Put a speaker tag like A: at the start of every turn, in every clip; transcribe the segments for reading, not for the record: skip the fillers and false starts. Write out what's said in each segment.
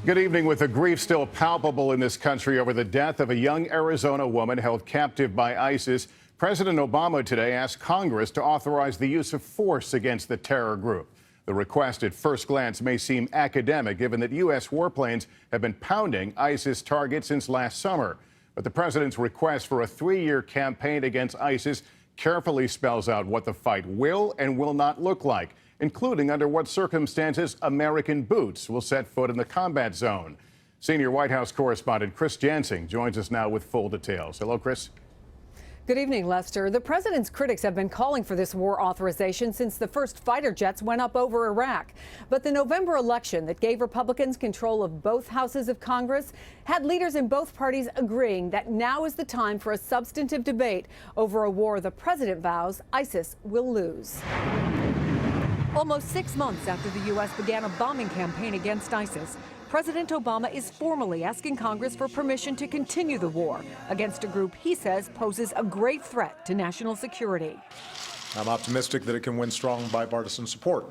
A: Good evening. With the grief still palpable in this country over the death of a young Arizona woman held captive by ISIS, President Obama today asked Congress to authorize the use of force against the terror group. The request at first glance may seem academic, given that U.S. warplanes have been pounding ISIS targets since last summer. But the president's request for a 3-year campaign against ISIS carefully spells out what the fight will and will not look like, including under what circumstances American boots will set foot in the combat zone. Senior White House correspondent Chris Jansing joins us now with full details. Hello, Chris.
B: Good evening, Lester. The president's critics have been calling for this war authorization since the first fighter jets went up over Iraq. But the November election that gave Republicans control of both houses of Congress had leaders in both parties agreeing that now is the time for a substantive debate over a war the president vows ISIS will lose. Almost 6 months after the U.S. began a bombing campaign against ISIS, President Obama is formally asking Congress for permission to continue the war against a group he says poses a grave threat to national security.
C: I'm optimistic that it can win strong bipartisan support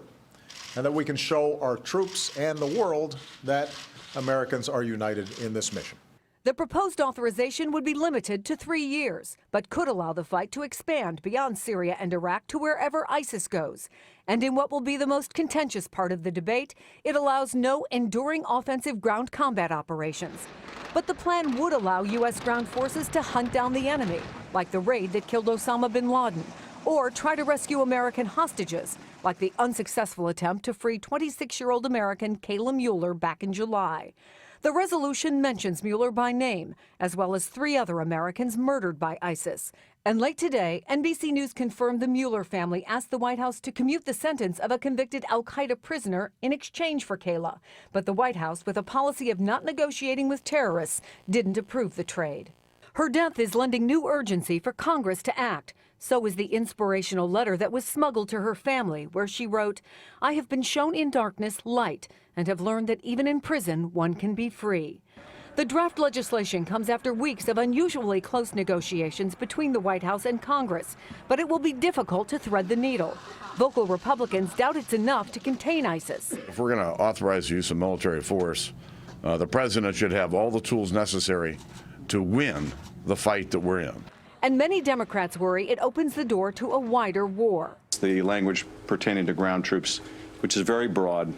C: and that we can show our troops and the world that Americans are united in this mission.
B: The proposed authorization would be limited to 3 years, but could allow the fight to expand beyond Syria and Iraq to wherever ISIS goes. And in what will be the most contentious part of the debate, it allows no enduring offensive ground combat operations. But the plan would allow U.S. ground forces to hunt down the enemy, like the raid that killed Osama bin Laden, or try to rescue American hostages, like the unsuccessful attempt to free 26-year-old American Kayla Mueller back in July. The resolution mentions Mueller by name, as well as 3 other Americans murdered by ISIS. And late today, NBC News confirmed the Mueller family asked the White House to commute the sentence of a convicted al-Qaeda prisoner in exchange for Kayla. But the White House, with a policy of not negotiating with terrorists, didn't approve the trade. Her death is lending new urgency for Congress to act. So is the inspirational letter that was smuggled to her family, where she wrote, "I have been shown in darkness light and have learned that even in prison, one can be free." The draft legislation comes after weeks of unusually close negotiations between the White House and Congress, but it will be difficult to thread the needle. Vocal Republicans doubt it's enough to contain ISIS.
D: If we're going to authorize the use of military force, the president should have all the tools necessary to win the fight that we're in.
B: And many Democrats worry it opens the door to a wider war.
E: The language pertaining to ground troops, which is very broad,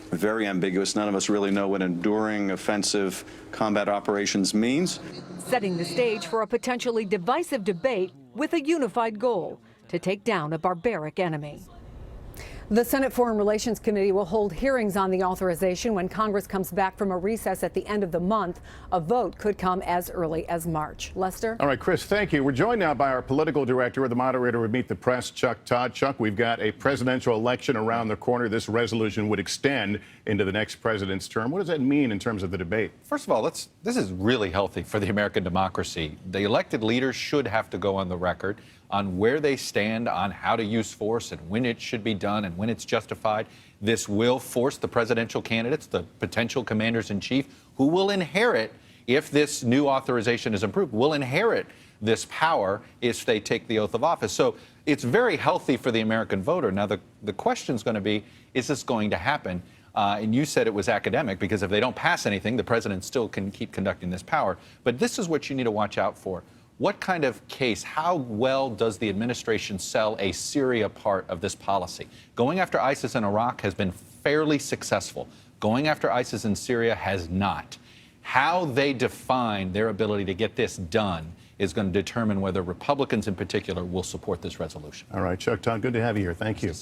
E: very ambiguous. None of us really know what enduring offensive combat operations means.
B: Setting the stage for a potentially divisive debate with a unified goal: to take down a barbaric enemy. The Senate Foreign Relations Committee will hold hearings on the authorization when Congress comes back from a recess at the end of the month. A vote could come as early as March. Lester?
A: All right, Chris, thank you. We're joined now by our political director, the moderator of Meet the Press, Chuck Todd. Chuck, we've got a presidential election around the corner. This resolution would extend into the next president's term. What does that mean in terms of the debate?
F: First of all, this is really healthy for the American democracy. The elected leaders should have to go on the record on where they stand on how to use force and when it should be done and when it's justified. This will force the presidential candidates, the potential commanders-in-chief, who will inherit, if this new authorization is approved, will inherit this power if they take the oath of office. So it's very healthy for the American voter. Now, the question is going to be, is this going to happen? And you said it was academic, because if they don't pass anything, the president still can keep conducting this power. But this is what you need to watch out for. What kind of case, how well does the administration sell a Syria part of this policy? Going after ISIS in Iraq has been fairly successful. Going after ISIS in Syria has not. How they define their ability to get this done is going to determine whether Republicans in particular will support this resolution.
A: All right, Chuck Todd, good to have you here. Thank you.